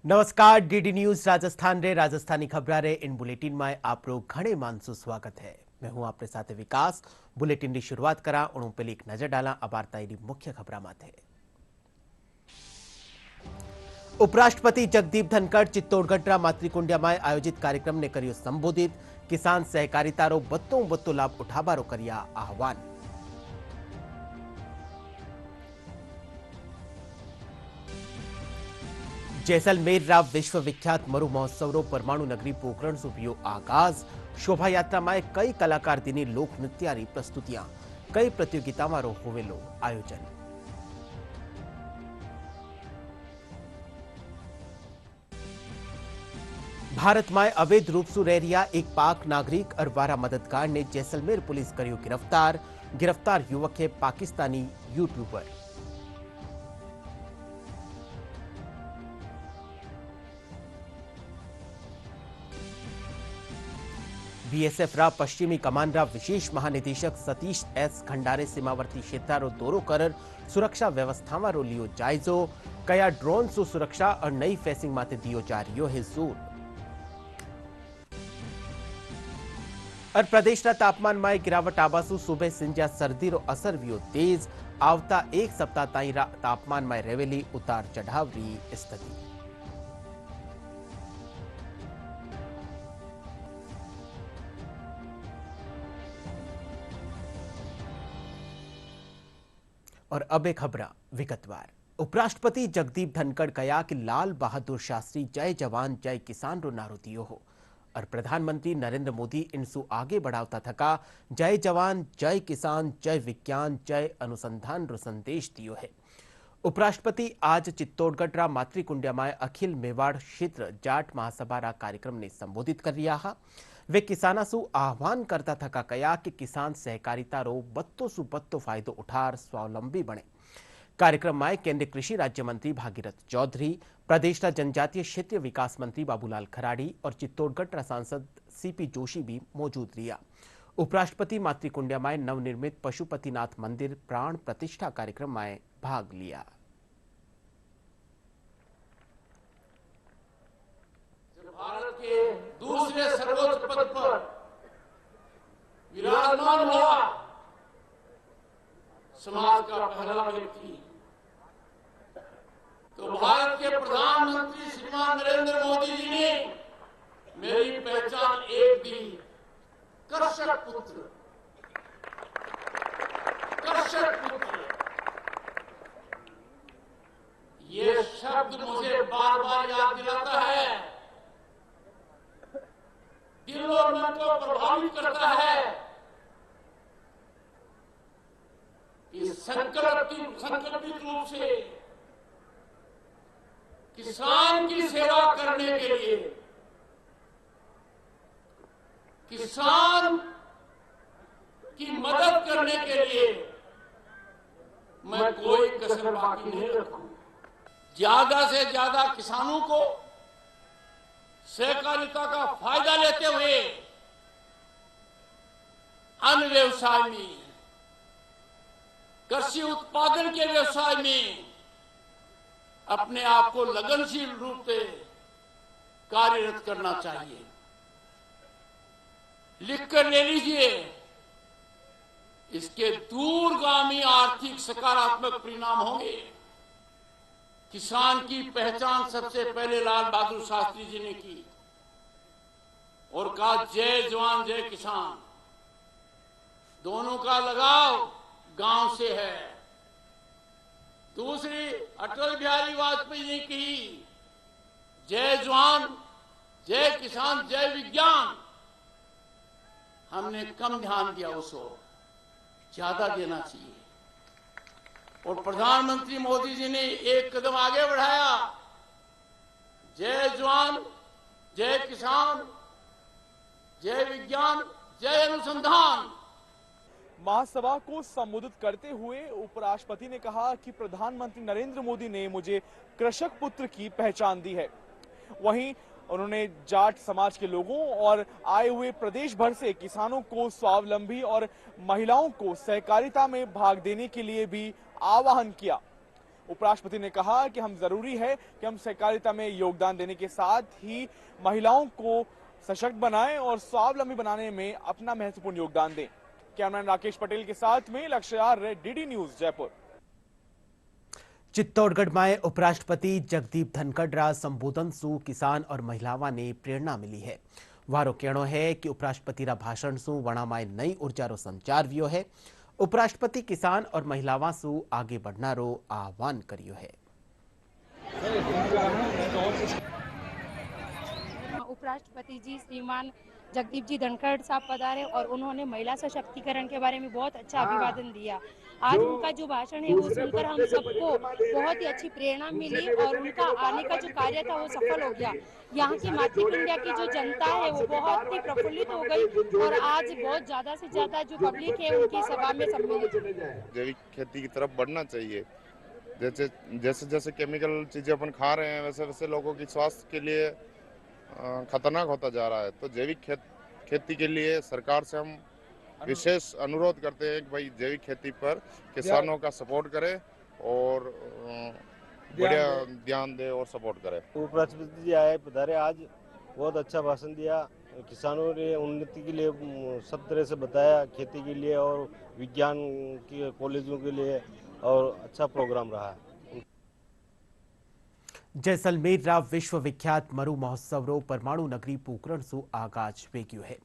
नमस्कार DD news Rajasthan रे राजस्थानी खबर रे इन बुलेटिन में आप लोग घणे मानसु स्वागत है। मैं हूं आपके साथ विकास। बुलेटिन की शुरुआत करा उन पहले एक नजर डाला अबारता मुख्य खबर माथे। उपराष्ट्रपति जगदीप धनखड़ चित्तौड़गढ़ मातृकुंडिया में आयोजित कार्यक्रम ने करियो संबोधित। किसान सहकारिता रो बत्तो लाभ उठाबारो करिया आह्वान। जैसलमेर रा विश्वविख्यात मरु महोत्सव रो परमाणु नगरी पोखरण सुभियो आगाज। शोभा यात्रा में कई कलाकार दिनी लोक नृत्यारी प्रस्तुतियां, कई प्रतियोगिताओं रो होवेलो आयोजन। भारत में अवैध रूप से रह रिया एक पाक नागरिक और 12 मददगार ने जैसलमेर पुलिस करियो गिरफ्तार। गिरफ्तार युवक है पाकिस्तानी यूट्यूबर। बीएसएफ रा पश्चिमी कमान रा विशेष महानिदेशक सतीश एस खंडारे सीमावर्ती क्षेत्र रो दौरो कर सुरक्षा व्यवस्था रो लियो जायजो। कया ड्रोन सु सुरक्षा और नई फेसिंग माते दियो जा रियो है जोर। और प्रदेश रा तापमान में गिरावट आबासु सुबह सिंजा सर्दी रो असर वियो तेज। आवता एक सप्ताह ताई रा तापमान में रेवेली उतार चढ़ाव री स्थिति। और अब एक खबर विगतवार। उपराष्ट्रपति जगदीप धनखड़ कया कि लाल बहादुर शास्त्री जय जवान जय किसान रो नारो दियो हो। और प्रधानमंत्री नरेंद्र मोदी इनसु आगे बढ़ावता थका जय जवान जय किसान जय विज्ञान जय अनुसंधान रो संदेश दियो है। उपराष्ट्रपति आज चित्तौड़गढ़ रा मातृकुंडिया में अखिल मेवाड़ क्षेत्र जाट महासभा रा कार्यक्रम ने संबोधित कर रिया हा। वे किसाना सु आह्वान करता थका कया कि किसान सहकारिता रो बत्तो सु बत्तो फायदो उठार स्वावलंबी बने। कार्यक्रम में केंद्रीय कृषि राज्य मंत्री भागीरथ चौधरी, प्रदेश का जनजातीय क्षेत्रीय विकास मंत्री बाबूलाल खराड़ी और चित्तौड़गढ़ सांसद सीपी जोशी भी मौजूद रिया। उपराष्ट्रपति मातृकुंडिया में नवनिर्मित पशुपतिनाथ मंदिर प्राण प्रतिष्ठा कार्यक्रम में भाग लिया। भारत के दूसरे सर्वोच्च पद पर विराजमान हुआ समाज का पहला व्यक्ति तो भारत के प्रधानमंत्री श्रीमान नरेंद्र मोदी जी ने मेरी पहचान एक दी, कर्षक पुत्र। कर्षक पुत्र ये शब्द मुझे बार बार याद दिलाता है, दिल और मन को प्रभावित करता है कि संकल्पित रूप से किसान की सेवा करने के लिए, किसान की मदद करने के लिए मैं कोई कसर बाकी नहीं रखूं। ज्यादा से ज्यादा किसानों को सहकारिता का फायदा लेते हुए अन्न व्यवसाय में, कृषि उत्पादन के व्यवसाय में अपने आप को लगनशील रूप से कार्यरत करना चाहिए। लिखकर ले लीजिए, इसके दूरगामी आर्थिक सकारात्मक परिणाम होंगे। किसान की पहचान सबसे पहले लाल बहादुर शास्त्री जी ने की और कहा जय जवान जय किसान। दोनों का लगाव गांव से है। दूसरी अटल बिहारी वाजपेयी ने कही जय जवान जय किसान जय विज्ञान। हमने कम ध्यान दिया, उसको ज्यादा देना चाहिए। और प्रधानमंत्री मोदी जी ने एक कदम आगे बढ़ाया, जय जवान जय किसान जय विज्ञान जय अनुसंधान। महासभा को संबोधित करते हुए उपराष्ट्रपति ने कहा कि प्रधानमंत्री नरेंद्र मोदी ने मुझे कृषक पुत्र की पहचान दी है। वहीं उन्होंने जाट समाज के लोगों और आए हुए प्रदेश भर से किसानों को स्वावलंबी और महिलाओं को सहकारिता में भाग देने के लिए भी आह्वान किया। उपराष्ट्रपति ने कहा कि हम जरूरी है कि हम सहकारिता में योगदान देने के साथ ही महिलाओं को सशक्त बनाएं और स्वावलंबी बनाने में अपना महत्वपूर्ण योगदान दें। कैमरामैन राकेश पटेल के साथ में लक्ष्य आर्य, डीडी न्यूज, जयपुर। चित्तौड़गढ़ में उपराष्ट्रपति जगदीप धनखड़ रा संबोधन सु किसान और महिलावां ने प्रेरणा मिली है। वारो कहणो है कि उपराष्ट्रपति रा भाषण सु वणामाय नई ऊर्जा रो संचार वियो है। उपराष्ट्रपति किसान और महिलावां सु आगे बढ़ना रो आह्वान करियो है। उपराष्ट्रपति जी श्रीमान जगदीप जी धनखड़ साहब पधारे और उन्होंने महिला सशक्तिकरण के बारे में बहुत अच्छा अभिवादन दिया। आज उनका जो भाषण है वो सुनकर हम सबको बहुत ही अच्छी प्रेरणा मिली और उनका आने का जो कार्य था वो सफल हो गया। यहाँ की मातृपिंड्या की जो जनता है वो बहुत ही प्रफुल्लित हो गई और आज बहुत ज्यादा से ज्यादा जो पब्लिक है उनकी सभा में सम्मिलित। जैविक खेती की तरफ बढ़ना चाहिए। जैसे जैसे केमिकल चीजें अपन खा रहे हैं वैसे वैसे लोगों की स्वास्थ्य के लिए खतरनाक होता जा रहा है। तो जैविक खेती के लिए सरकार से हम विशेष अनुरोध करते हैं कि भाई जैविक खेती पर किसानों का सपोर्ट करे और बढ़िया ध्यान दे और सपोर्ट करे। उपराष्ट्रपति जी आए पधारे, आज बहुत अच्छा भाषण दिया। किसानों ने उन्नति के लिए सब तरह से बताया, खेती के लिए और विज्ञान के कॉलेजों के लिए, और अच्छा प्रोग्राम रहा। जैसलमेर रा विश्वविख्यात मरु महोत्सव रो परमाणु नगरी पोकरण सु आगाज वेग्यो है।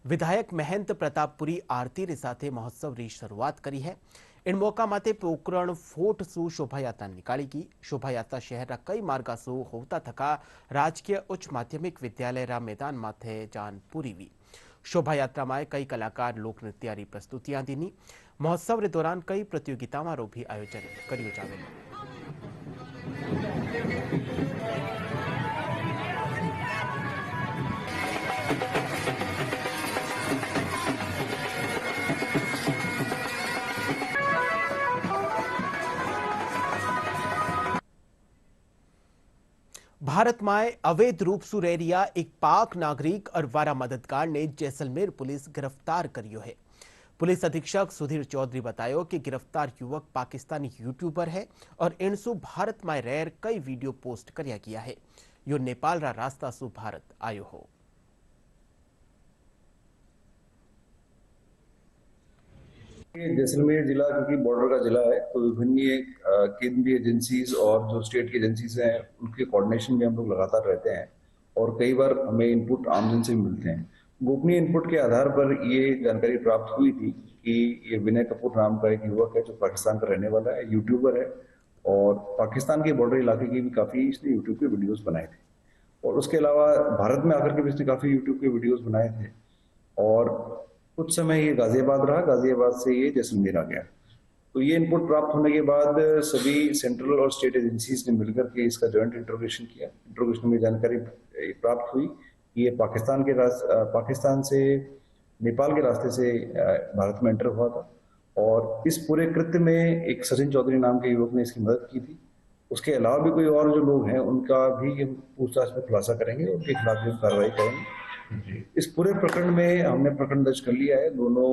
विधायक महंत प्रतापपुरी आरती रे साथे महोत्सव री शुरुआत करी है। इन मौका माते पोकरण फोर्ट सु शोभा यात्रा निकाली गई। शोभा यात्रा शहर रा कई मार्गा सु होता थका राजकीय उच्च माध्यमिक विद्यालय रा मैदान माथे जान पूरी हुई। शोभा यात्रा में कई कलाकार लोक नृत्य री प्रस्तुतियां दीनी। महोत्सव रे दौरान कई प्रतियोगिताओं रो भी आयोजन करियो जावेलो। भारत में अवैध रूप से रह रिया एक पाक नागरिक और वारा मददगार ने जैसलमेर पुलिस गिरफ्तार करियो है। पुलिस अधीक्षक सुधीर चौधरी बतायो कि गिरफ्तार युवक पाकिस्तानी यूट्यूबर है और इनसु भारत में रह कई वीडियो पोस्ट करया गया है। यो नेपाल रा रास्ता सु भारत आयो हो। जैसलमेर जिला क्योंकि बॉर्डर का जिला है तो विभिन्न केंद्रीय एजेंसीज और जो स्टेट की एजेंसीज हैं उनके कोऑर्डिनेशन में हम लोग लगातार रहते हैं और कई बार हमें इनपुट आमजन से मिलते हैं। गोपनीय इनपुट के आधार पर ये जानकारी प्राप्त हुई थी कि ये विनय कपूर नाम का एक युवक है जो पाकिस्तान का रहने वाला है, यूट्यूबर है और पाकिस्तान के बॉर्डर इलाके की भी काफ़ी इसने यूट्यूब पे वीडियोस बनाए थे और उसके अलावा भारत में आकर के भी इसने काफ़ी यूट्यूब पे वीडियोस बनाए थे और कुछ समय ये गाजियाबाद रहा, गाजियाबाद से ये जैसलमेर आ गया। तो ये इनपुट प्राप्त होने के बाद सभी सेंट्रल और स्टेट एजेंसीज ने मिलकर के इसका जॉइंट इंट्रोगेशन किया। इंट्रोगेशन में जानकारी प्राप्त हुई कि ये पाकिस्तान से नेपाल के रास्ते से भारत में एंटर हुआ था और इस पूरे कृत्य में एक सचिन चौधरी नाम के युवक ने इसकी मदद की थी। उसके अलावा भी कोई और जो लोग हैं उनका भी हम पूछताछ में खुलासा करेंगे, उनके खिलाफ भी हम कार्रवाई करेंगे। इस पूरे प्रकरण में हमने प्रकरण दर्ज कर लिया है। दोनों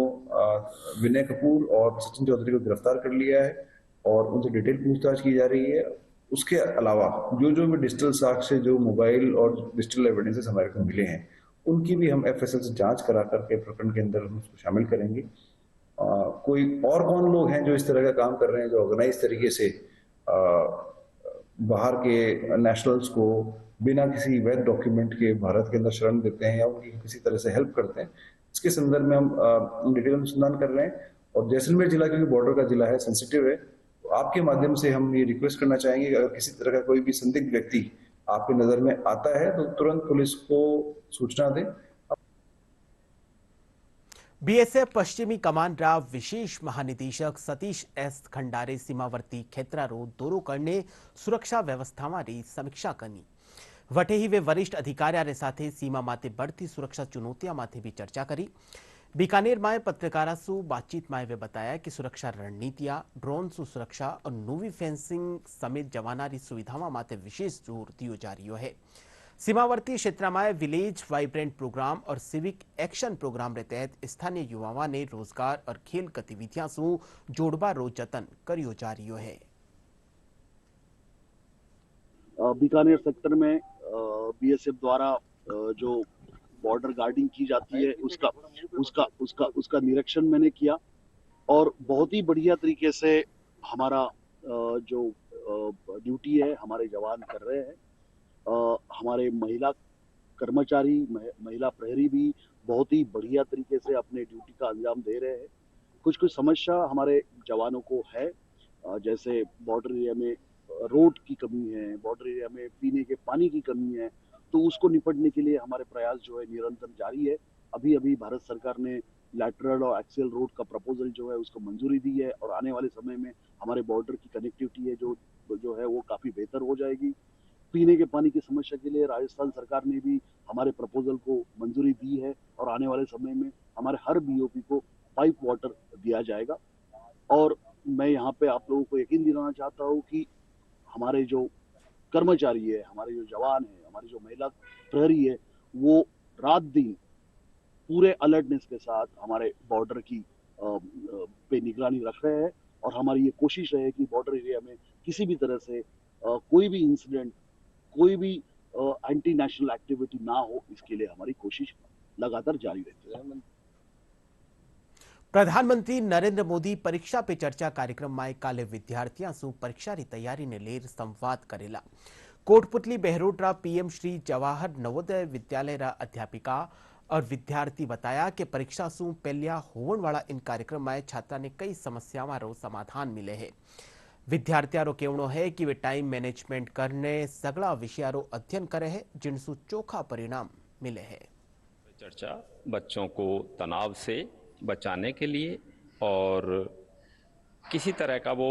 विनय कपूर और सचिन चौधरी को गिरफ्तार कर लिया है और उनसे डिटेल पूछताछ की जा रही है। उसके अलावा जो भी डिजिटल साक्ष्य, जो मोबाइल और डिजिटल एविडेंसेस हमारे को मिले हैं उनकी भी हम FSL से जांच करा करके प्रकरण के अंदर हम उसको शामिल करेंगे। कोई और कौन लोग हैं जो इस तरह का काम कर रहे हैं, जो ऑर्गेनाइज तरीके से बाहर के नेशनल्स को बिना किसी वैध डॉक्यूमेंट के भारत के अंदर शरण देते हैं या उनकी किसी तरह से हेल्प करते हैं, इसके संदर्भ में हम डिटेल अनुसंधान कर रहे हैं। और जैसलमेर जिला क्योंकि बॉर्डर का जिला है, सेंसिटिव है, तो आपके माध्यम से हम ये रिक्वेस्ट करना चाहेंगे कि अगर किसी तरह का कोई भी संदिग्ध व्यक्ति आपकी नजर में आता है तो तुरंत पुलिस को सूचना दें। बीएसएफ पश्चिमी कमान रा विशेष महानिदेशक सतीश एस खंडारे सीमावर्ती क्षेत्रा रो दौरो करने सुरक्षा व्यवस्थावां री समीक्षा करनी। वटे ही वे वरिष्ठ अधिकारियों रे साथे सीमा माते बढ़ती सुरक्षा चुनौतियां माथे भी चर्चा करी। बीकानेर में पत्रकारों से बातचीत में वे बताया कि सुरक्षा रणनीतियां, ड्रोन सु सुरक्षा और नोवी फेंसिंग समेत जवानारी सुविधाओं माते विशेष जोर दियो जा रही है। सीमावर्ती क्षेत्र में विलेज वाइब्रेंट प्रोग्राम और सिविक एक्शन प्रोग्राम के तहत स्थानीय युवाओं ने रोजगार और खेल गतिविधियां से जोड़वा रो जतन करियो जा रही है। बीकानेर सेक्टर में बीएसएफ द्वारा जो बॉर्डर गार्डिंग की जाती है उसका निरीक्षण मैंने किया और बहुत ही बढ़िया तरीके से हमारा जो ड्यूटी है हमारे जवान कर रहे हैं। हमारे महिला कर्मचारी महिला प्रहरी भी बहुत ही बढ़िया तरीके से अपने ड्यूटी का अंजाम दे रहे हैं। कुछ समस्या हमारे जवानों को है, जैसे बॉर्डर एरिया में रोड की कमी है, बॉर्डर एरिया में पीने के पानी की कमी है, तो उसको निपटने के लिए हमारे प्रयास जो है निरंतर जारी है। अभी भारत सरकार ने लैटरल और एक्सियल रोड का प्रपोजल जो है उसको मंजूरी दी है और आने वाले समय में हमारे बॉर्डर की कनेक्टिविटी है जो है वो काफी बेहतर हो जाएगी। पीने के पानी की समस्या के लिए राजस्थान सरकार ने भी हमारे प्रपोजल को मंजूरी दी है और आने वाले समय में हमारे हर बीओपी को पाइप वाटर दिया जाएगा। और मैं यहाँ पे आप लोगों को यकीन दिलाना चाहता हूँ कि हमारे जो कर्मचारी है, हमारे जो जवान है, हमारी जो महिला प्रहरी है, वो रात दिन पूरे अलर्टनेस के साथ हमारे बॉर्डर की पे निगरानी रख रहे हैं और हमारी ये कोशिश है कि बॉर्डर एरिया में किसी भी तरह से कोई भी इंसिडेंट, कोई भी एंटी नेशनल एक्टिविटी ना हो, इसके लिए हमारी कोशिश लगातार जारी रहती है। प्रधानमंत्री नरेंद्र मोदी परीक्षा पे चर्चा कार्यक्रम में काले विद्यार्थियों से परीक्षा की तैयारी ने लेर संवाद करेला। कोटपुतली बहरोडरा पीएम श्री जवाहर नवोदय विद्यालय रा अध्यापिका और विद्यार्थी बताया कि परीक्षा से पहलिया होवन वाला इन कार्यक्रम में छात्रा ने कई समस्याओं रो समाधान मिले हैं। विद्यार्थियों रो कहनो है कि वे टाइम मैनेजमेंट करने सगला विषयों रो अध्ययन करे हैं जिनसु चोखा परिणाम मिले हैं। चर्चा बच्चों को तनाव से बचाने के लिए और किसी तरह का वो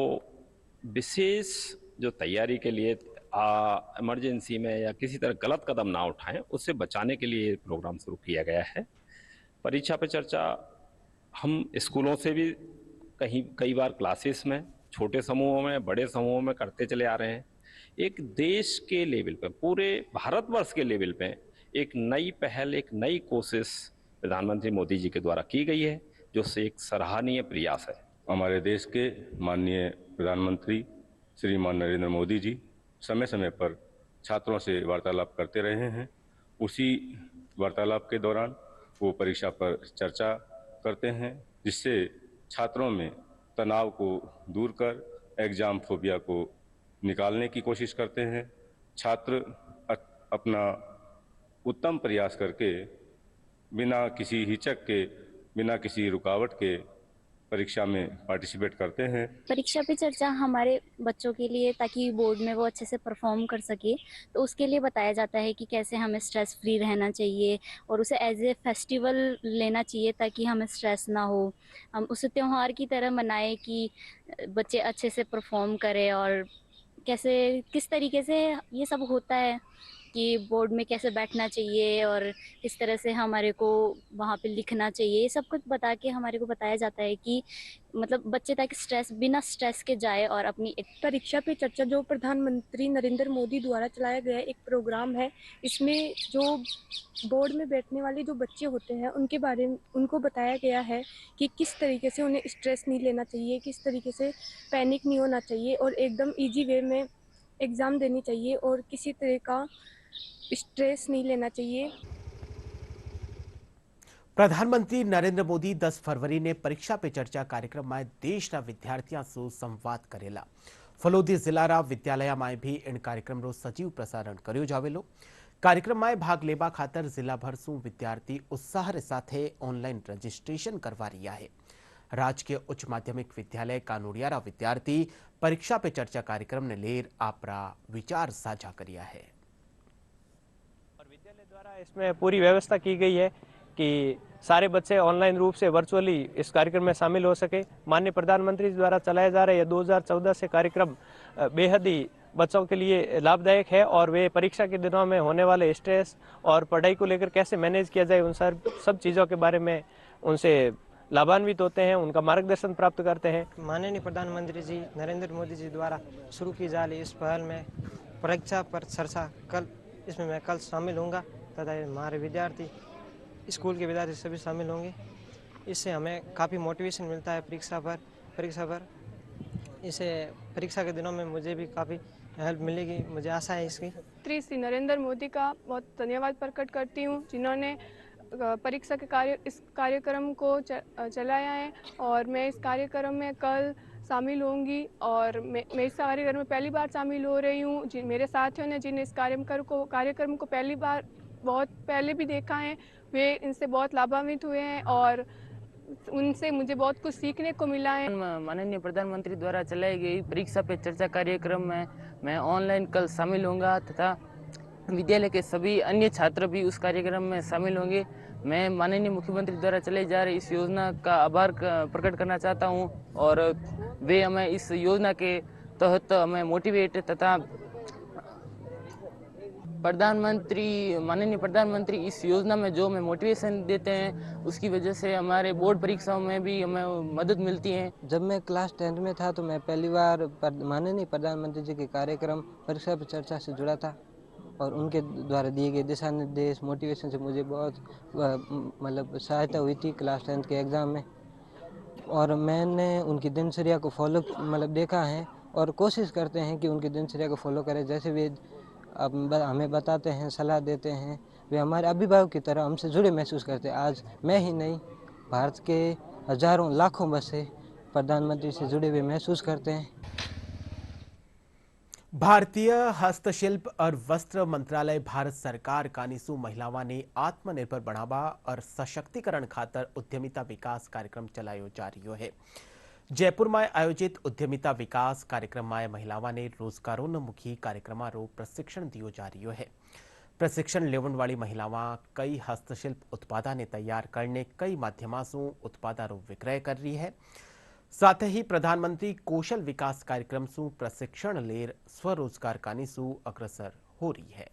विशेष जो तैयारी के लिए इमरजेंसी में या किसी तरह गलत कदम ना उठाएं, उससे बचाने के लिए प्रोग्राम शुरू किया गया है। परीक्षा पे चर्चा हम स्कूलों से भी कई बार क्लासेस में, छोटे समूहों में, बड़े समूहों में करते चले आ रहे हैं। एक देश के लेवल पे, पूरे भारतवर्ष के लेवल पे एक नई पहल, एक नई कोशिश प्रधानमंत्री मोदी जी के द्वारा की गई है, जो से एक सराहनीय प्रयास है। हमारे देश के माननीय प्रधानमंत्री श्रीमान नरेंद्र मोदी जी समय समय पर छात्रों से वार्तालाप करते रहे हैं। उसी वार्तालाप के दौरान वो परीक्षा पर चर्चा करते हैं, जिससे छात्रों में तनाव को दूर कर एग्जाम फोबिया को निकालने की कोशिश करते हैं। छात्र अपना उत्तम प्रयास करके बिना किसी हिचक के, बिना किसी रुकावट के परीक्षा में पार्टिसिपेट करते हैं। परीक्षा पे चर्चा हमारे बच्चों के लिए, ताकि बोर्ड में वो अच्छे से परफॉर्म कर सके, तो उसके लिए बताया जाता है कि कैसे हमें स्ट्रेस फ्री रहना चाहिए और उसे एज ए फेस्टिवल लेना चाहिए ताकि हमें स्ट्रेस ना हो। हम उसे त्यौहार की तरह मनाएं कि बच्चे अच्छे से परफॉर्म करें और कैसे किस तरीके से ये सब होता है कि बोर्ड में कैसे बैठना चाहिए और किस तरह से हमारे को वहाँ पे लिखना चाहिए। ये सब कुछ बता के हमारे को बताया जाता है कि मतलब बच्चे ताकि बिना स्ट्रेस के जाए और अपनी परीक्षा पे चर्चा जो प्रधानमंत्री नरेंद्र मोदी द्वारा चलाया गया एक प्रोग्राम है। इसमें जो बोर्ड में बैठने वाले जो बच्चे होते हैं उनके बारे में उनको बताया गया है कि किस तरीके से उन्हें स्ट्रेस नहीं लेना चाहिए, किस तरीके से पैनिक नहीं होना चाहिए और एकदम ईजी वे में एग्ज़ाम देनी चाहिए और किसी तरह का स्ट्रेस नहीं लेना चाहिए। प्रधानमंत्री नरेंद्र मोदी 10 फरवरी ने परीक्षा पे चर्चा कार्यक्रम में देश रा विद्यार्थियों से संवाद करेला। फलोदी जिला रा विद्यालय में भी इन कार्यक्रम रो सजीव प्रसारण कर्यो जावेलो। कार्यक्रम में भाग लेवा खातर जिला भर सु विद्यार्थी उत्साह रे साथे ऑनलाइन रजिस्ट्रेशन करवा रहा है। राजकीय उच्च माध्यमिक विद्यालय कानोड़िया रा विद्यार्थी परीक्षा पे चर्चा कार्यक्रम ने लेर आपरा विचार साझा करिया है। विद्यालय द्वारा इसमें पूरी व्यवस्था की गई है कि सारे बच्चे ऑनलाइन रूप से वर्चुअली इस कार्यक्रम में शामिल हो सके। माननीय प्रधानमंत्री द्वारा चलाया जा रहा है 2014 से कार्यक्रम बेहद ही बच्चों के लिए लाभदायक है और वे परीक्षा के दिनों में होने वाले स्ट्रेस और पढ़ाई को लेकर कैसे मैनेज किया जाए, उन सब चीज़ों के बारे में उनसे लाभान्वित होते हैं, उनका मार्गदर्शन प्राप्त करते हैं। माननीय प्रधानमंत्री जी नरेंद्र मोदी जी द्वारा शुरू की जा रही इस पहल में परीक्षा पर चर्चा इसमें मैं कल शामिल होऊंगा तथा हमारे विद्यार्थी, स्कूल के विद्यार्थी सभी शामिल होंगे। इससे हमें काफ़ी मोटिवेशन मिलता है परीक्षा पर। इससे परीक्षा के दिनों में मुझे भी काफ़ी हेल्प मिलेगी, मुझे आशा है इसकी। श्री नरेंद्र मोदी का बहुत धन्यवाद प्रकट करती हूँ, जिन्होंने परीक्षा के इस कार्यक्रम को चलाया है और मैं इस कार्यक्रम में कल शामिल होंगी और मैं इस कार्यक्रम में पहली बार शामिल हो रही हूँ। मेरे साथियों ने जिन्हें इस कार्यक्रम को पहली बार बहुत पहले भी देखा है, वे इनसे बहुत लाभान्वित हुए हैं और उनसे मुझे बहुत कुछ सीखने को मिला है। माननीय प्रधानमंत्री द्वारा चलाई गई परीक्षा पे चर्चा कार्यक्रम में मैं ऑनलाइन कल शामिल होऊंगा तथा विद्यालय के सभी अन्य छात्र भी उस कार्यक्रम में शामिल होंगे। मैं माननीय मुख्यमंत्री द्वारा चलाई जा रही इस योजना का आभार प्रकट करना चाहता हूं और वे हमें इस योजना के तहत हमें मोटिवेट तथा माननीय प्रधानमंत्री इस योजना में जो हमें मोटिवेशन देते हैं उसकी वजह से हमारे बोर्ड परीक्षाओं में भी हमें मदद मिलती है। जब मैं क्लास 10 में था तो मैं पहली बार माननीय प्रधानमंत्री जी के कार्यक्रम परीक्षा पे चर्चा से जुड़ा था और उनके द्वारा दिए गए दिशा निर्देश मोटिवेशन से मुझे बहुत मतलब सहायता हुई थी क्लास 10 के एग्ज़ाम में। और मैंने उनकी दिनचर्या को फॉलो देखा है और कोशिश करते हैं कि उनकी दिनचर्या को फॉलो करें। जैसे वे अब हमें बताते हैं, सलाह देते हैं, वे हमारे अभिभावक की तरह हमसे जुड़े महसूस करते हैं। आज मैं ही नहीं, भारत के हजारों लाखों बच्चे प्रधानमंत्री से जुड़े हुए महसूस करते हैं। भारतीय हस्तशिल्प और वस्त्र मंत्रालय भारत सरकार कानीसू महिलावां ने आत्मनिर्भर बनावा और सशक्तिकरण खातर उद्यमिता विकास कार्यक्रम चलायो जा रही है। जयपुर में आयोजित उद्यमिता विकास कार्यक्रम में महिलावां ने रोजगारोन्मुखी कार्यक्रमों प्रशिक्षण दियो जा रही है। प्रशिक्षण लेवन वाली महिलावां कई हस्तशिल्प उत्पादा ने तैयार करने कई माध्यमों से उत्पादा विक्रय कर रही है। साथ ही प्रधानमंत्री कौशल विकास कार्यक्रम से प्रशिक्षण लेर स्वरोजगार कानीसू अग्रसर हो रही है।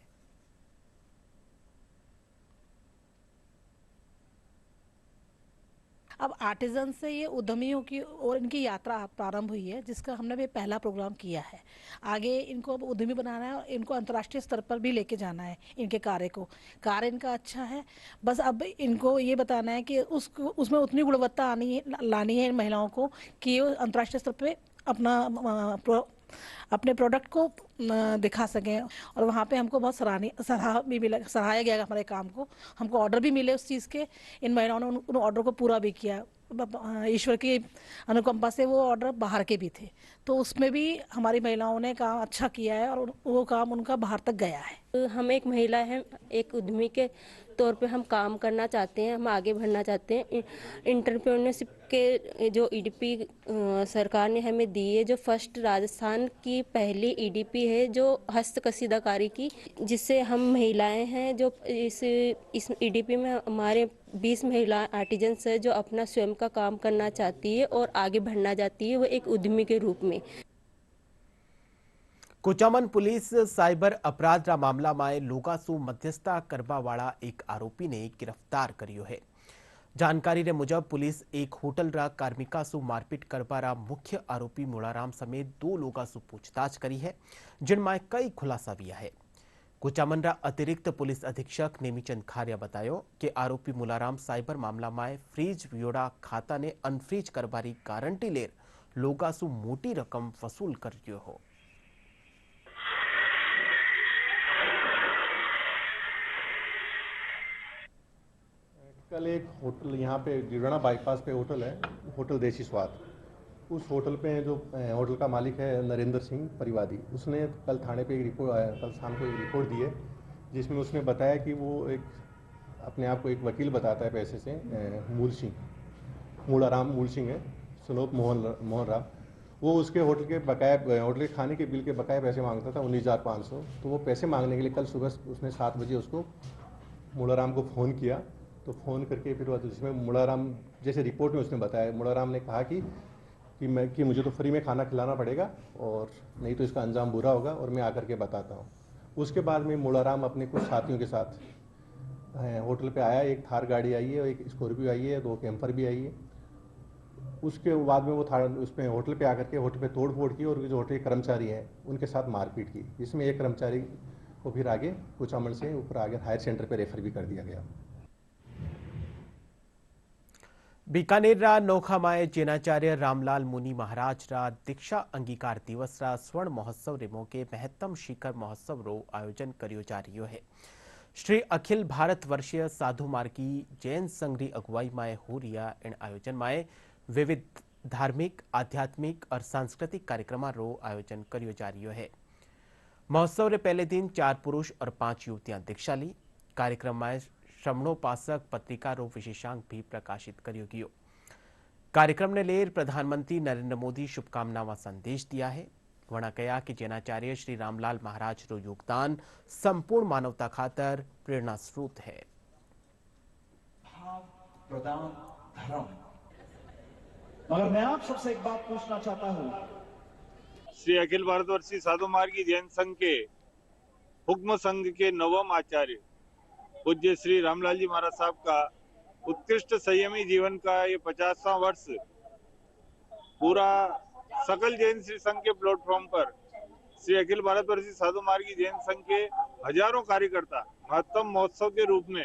अब आर्टिजन से ये उद्यमियों की और इनकी यात्रा प्रारंभ हुई है, जिसका हमने भी पहला प्रोग्राम किया है। आगे इनको अब उद्यमी बनाना है और इनको अंतर्राष्ट्रीय स्तर पर भी लेके जाना है। इनके कार्य इनका अच्छा है, बस अब इनको ये बताना है कि उसमें उतनी गुणवत्ता लानी है इन महिलाओं को कि वो अंतर्राष्ट्रीय स्तर पर अपने प्रोडक्ट को दिखा सकें। और वहाँ पे हमको बहुत सराहाया गया हमारे काम को, हमको ऑर्डर भी मिले उस चीज़ के। इन महिलाओं ने उन ऑर्डर को पूरा भी किया। ईश्वर की अनुकंपा से वो ऑर्डर बाहर के भी थे, तो उसमें भी हमारी महिलाओं ने काम अच्छा किया है और वो काम उनका बाहर तक गया है। हम एक महिला हैं, एक उद्यमी के तौर पे हम काम करना चाहते हैं, हम आगे बढ़ना चाहते हैं। एंटरप्रेन्योरशिप के जो ईडीपी सरकार ने हमें दी है, जो फर्स्ट राजस्थान की पहली ईडीपी है जो हस्तकशीदाकारी की, जिससे हम महिलाएं हैं जो इस ईडीपी में हमारे 20 महिला आर्टिजन्स है जो अपना स्वयं का काम करना चाहती है और आगे बढ़ना चाहती है, वो एक उद्यमी के रूप में। कुचामन पुलिस साइबर अपराध रा मामला में लोगासू मध्यस्थता करवा वाला एक आरोपी ने गिरफ्तार करियो है। जानकारी रे मुजब पुलिस एक होटल रा कार्मिका सु मारपीट करवा रा मुख्य आरोपी मुलाराम समेत 2 लोगा सु पूछताछ करी है, जिनमें कई खुलासा किया है। कुचामन रा अतिरिक्त पुलिस अधीक्षक नेमीचंद खारिया बतायो कि आरोपी मुलाराम साइबर मामला में फ्रीज वियोड़ा खाता ने अनफ्रीज करवारी गारंटी लेर लोगा सु मोटी रकम वसूल करियो हो। कल एक होटल यहाँ पे गिरवाना बाईपास पे होटल है, होटल देसी स्वाद। उस होटल पे जो होटल का मालिक है नरेंद्र सिंह परिवादी, उसने कल थाने पे कल शाम को एक रिपोर्ट दी है, जिसमें उसने बताया कि वो अपने आप को एक वकील बताता है पैसे से, मूलाराम मूल सिंह है, सुनोप मोहन राम। वो उसके होटल के खाने के बिल के बकाया पैसे मांगता था 19,500। तो वो पैसे मांगने के लिए कल सुबह उसने 7 बजे उसको मूलाराम को फ़ोन किया। तो फ़ोन करके फिर जिसमें मूलाराम, जैसे रिपोर्ट में उसने बताया, मूलाराम ने कहा कि मुझे तो फ्री में खाना खिलाना पड़ेगा और नहीं तो इसका अंजाम बुरा होगा और मैं आकर के बताता हूँ। उसके बाद में मूलाराम अपने कुछ साथियों के साथ होटल पे आया। एक थार गाड़ी आई है, एक स्कॉर्पियो आई है, 2 कैंपर भी आई है। उसके बाद में वो उसमें होटल पे आकर के होटल पे तोड़ फोड़ की और जो होटल के कर्मचारी हैं उनके साथ मारपीट की, जिसमें एक कर्मचारी को फिर आगे कुचामन से ऊपर आगे हायर सेंटर पे रेफर भी कर दिया गया। बीकानेर नौखामाए जेनाचार्य रामलाल मुनि महाराज दीक्षा अंगीकार दिवस स्वर्ण महोत्सव रे मौके महत्तम शिखर महोत्सव रो आयोजन करियो जा रही है। श्री अखिल भारत वर्षीय साधु मार्गी जैन संघ री अगुवाई माए हो रिया इन आयोजन माए विविध धार्मिक आध्यात्मिक और सांस्कृतिक कार्यक्रम रो आयोजन करियो जा रही है। महोत्सव रे पहले दिन 4 पुरुष और 5 युवतियां दीक्षा ली। कार्यक्रम में श्रमणोपासक पत्रिका रो विशेषांक भी प्रकाशित करियो गयो। कार्यक्रम ने लेर प्रधानमंत्री नरेंद्र मोदी शुभकामनावा संदेश दिया है। वणा कहा कि जैनाचार्य श्री रामलाल महाराज रो योगदान संपूर्ण मानवता खातर प्रेरणा स्रोत है। प्रदान धर्म। मगर मैं आप सबसे एक बात पूछना चाहता हूं। श्री अखिल भारतवर्षीय साधु मार्गी जैन संघ के हुक्म संघ के नवम आचार्य पूज्य श्री रामलाल जी महाराज साहब का उत्कृष्ट संयमी जीवन का ये 50वां वर्ष पूरा सकल जैन श्री संघ के प्लेटफॉर्म पर श्री अखिल भारतवर्षीय साधु मार्गी जैन संघ के हजारों कार्यकर्ता महत्तम महोत्सव के रूप में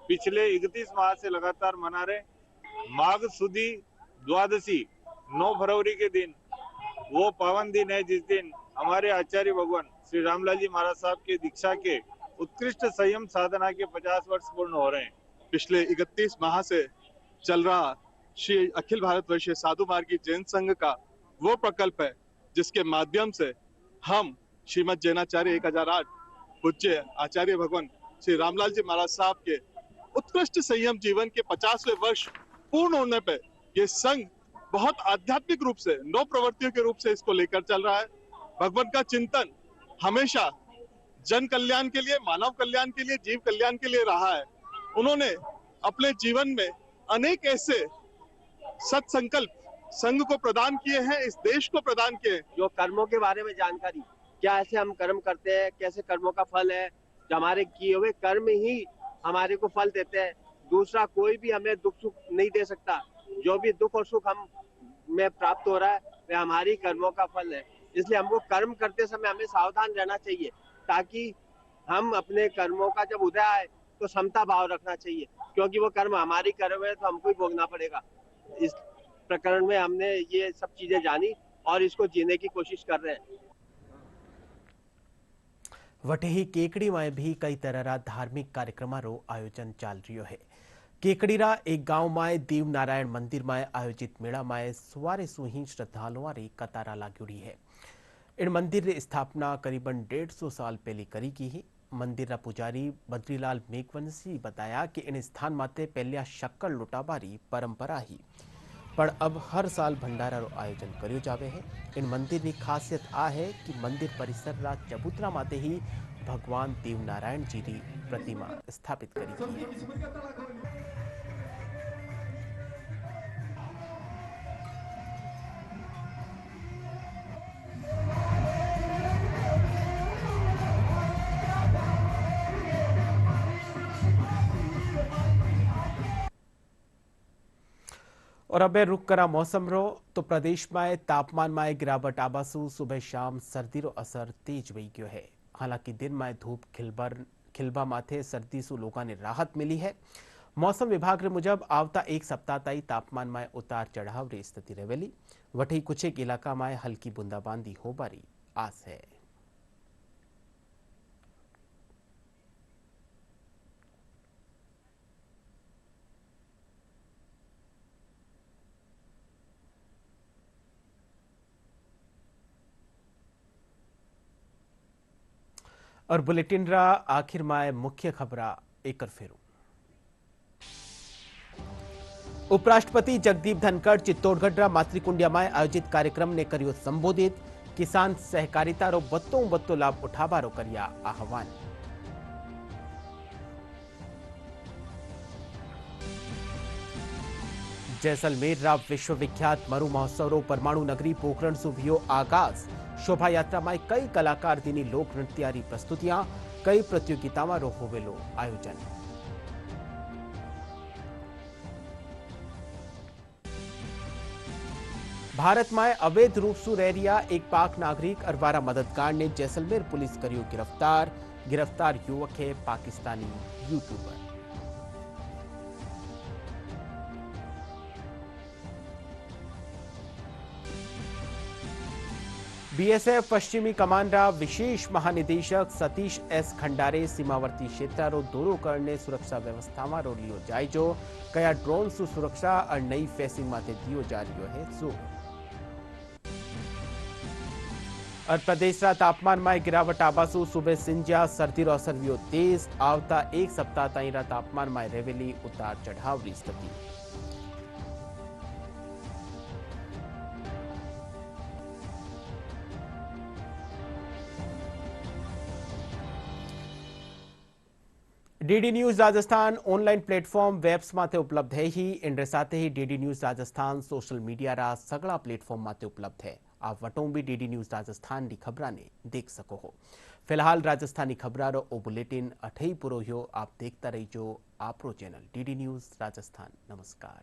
पिछले 31 माह से लगातार मना रहे। माघ सुदी द्वादशी 9 फरवरी के दिन वो पावन दिन है जिस दिन हमारे आचार्य भगवान श्री रामलाल जी महाराज साहब के दीक्षा के उत्कृष्ट संयम साधना के 50 वर्ष पूर्ण हो रहे हैं। पिछले 31 माह से चल रहा श्री अखिल भारतवर्षीय साधु मार्गी जैन संघ का वो प्रकल्प है जिसके माध्यम से हम श्रीमद जैनाचार्य 1008 पूज्य आचार्य भगवान श्री रामलाल जी महाराज साहब के उत्कृष्ट संयम जीवन के 50वें वर्ष पूर्ण होने पे ये संघ बहुत आध्यात्मिक रूप से 9 प्रवृत्तियों के रूप से इसको लेकर चल रहा है। भगवान का चिंतन हमेशा जन कल्याण के लिए, मानव कल्याण के लिए, जीव कल्याण के लिए रहा है। उन्होंने अपने जीवन में अनेक ऐसे सत्संकल्प संघ को प्रदान किए हैं, इस देश को प्रदान किए। जो कर्मों के बारे में जानकारी, क्या ऐसे हम कर्म करते हैं, कैसे कर्मों का फल है, हमारे किए हुए कर्म ही हमारे को फल देते हैं। दूसरा कोई भी हमें दुख सुख नहीं दे सकता। जो भी दुख और सुख हम में प्राप्त हो रहा है वह हमारी कर्मों का फल है। इसलिए हमको कर्म करते समय हमें सावधान रहना चाहिए ताकि हम अपने कर्मों का जब उदय आए तो समता भाव रखना चाहिए, क्योंकि वो कर्म हमारी कर्म है तो हमको ही भोगना पड़ेगा। इस प्रकरण में हमने ये सब चीजें जानी और इसको जीने की कोशिश कर रहे हैं। वटेही केकड़ी में भी कई तरह धार्मिक कार्यक्रम रो आयोजन चल रही है। केकड़ीरा एक गांव में देव नारायण मंदिर में आयोजित मेला में सवारे सु ही श्रद्धालुओं री कतारा लागुड़ी है। इन मंदिर री स्थापना करीबन 150 साल पहले करी की है। मंदिर रा पुजारी बद्रीलाल मेघवंशी बताया कि इन स्थान माते पहलिया शक्कर लुटाबारी परंपरा ही पर अब हर साल भंडारा रो आयोजन करियो जावे है। इन मंदिर री खासियत आ है कि मंदिर परिसर रा चबूतरा माते ही भगवान देव नारायण जी री प्रतिमा स्थापित करी गई है। और अब रुक करा मौसम रो तो प्रदेश में तापमान में गिरावट आबासु सुबह शाम सर्दी रो असर तेज वही गयो है। हालांकि दिन में धूप खिलबा माथे सर्दी सु लोगों ने राहत मिली है। मौसम विभाग रे मुजब आवता एक सप्ताह ताई तापमान में उतार चढ़ाव री स्थिति रहेली। वठी कुछ एक इलाका में हल्की बूंदाबांदी होबारी आस है। और बुलेटिन रा आखिर में मुख्य खबरा एक फेरू। उपराष्ट्रपति जगदीप धनखड़ चित्तौड़गढ़ रा मातृकुंडिया में आयोजित कार्यक्रम ने करियो संबोधित। किसान सहकारिता रो बत्तो लाभ उठावा रो करिया आह्वान। जैसलमेर रा विश्वविख्यात मरु महोत्सव रो परमाणु नगरी पोखरण सु भियो आगाज। शोभा यात्रा में कई कलाकार दीनी लोक नृत्यारी प्रस्तुतियां, कई प्रतियोगिताओं रो होवेलो आयोजन। भारत में अवैध रूप से रह रिया एक पाक नागरिक अरवारा मददगार ने जैसलमेर पुलिस करियो गिरफ्तार युवक है पाकिस्तानी यूट्यूबर। बीएसएफ पश्चिमी कमांडरा विशेष महानिदेशक सतीश एस खंडारे सीमावर्ती क्षेत्रों दौरो करने सुरक्षा व्यवस्था में लियो जायजो कया ड्रोन सुरक्षा और नई फेसिंग माथे दियो जा रही है जोर। और प्रदेश तापमान में गिरावट आबासु सुबह सिंजा सर्दी असर वियो तेज आवता एक सप्ताह ताईं तापमान में रहेली उतार चढ़ाव की स्थिति। DD news Rajasthan online platform वेब्स माथे उपलब्ध है ही इनरे साथ ही DD news Rajasthan social media रा सगड़ा प्लेटफॉर्म माथे उपलब्ध है। आप वटों भी डीडी न्यूज राजस्थान की खबरा ने देख सको हो। फिलहाल राजस्थानी खबरा रो ओ बुलेटिन अठई पूरो हो। आप देखता रहिजो आपरो चैनल डीडी न्यूज राजस्थान। नमस्कार।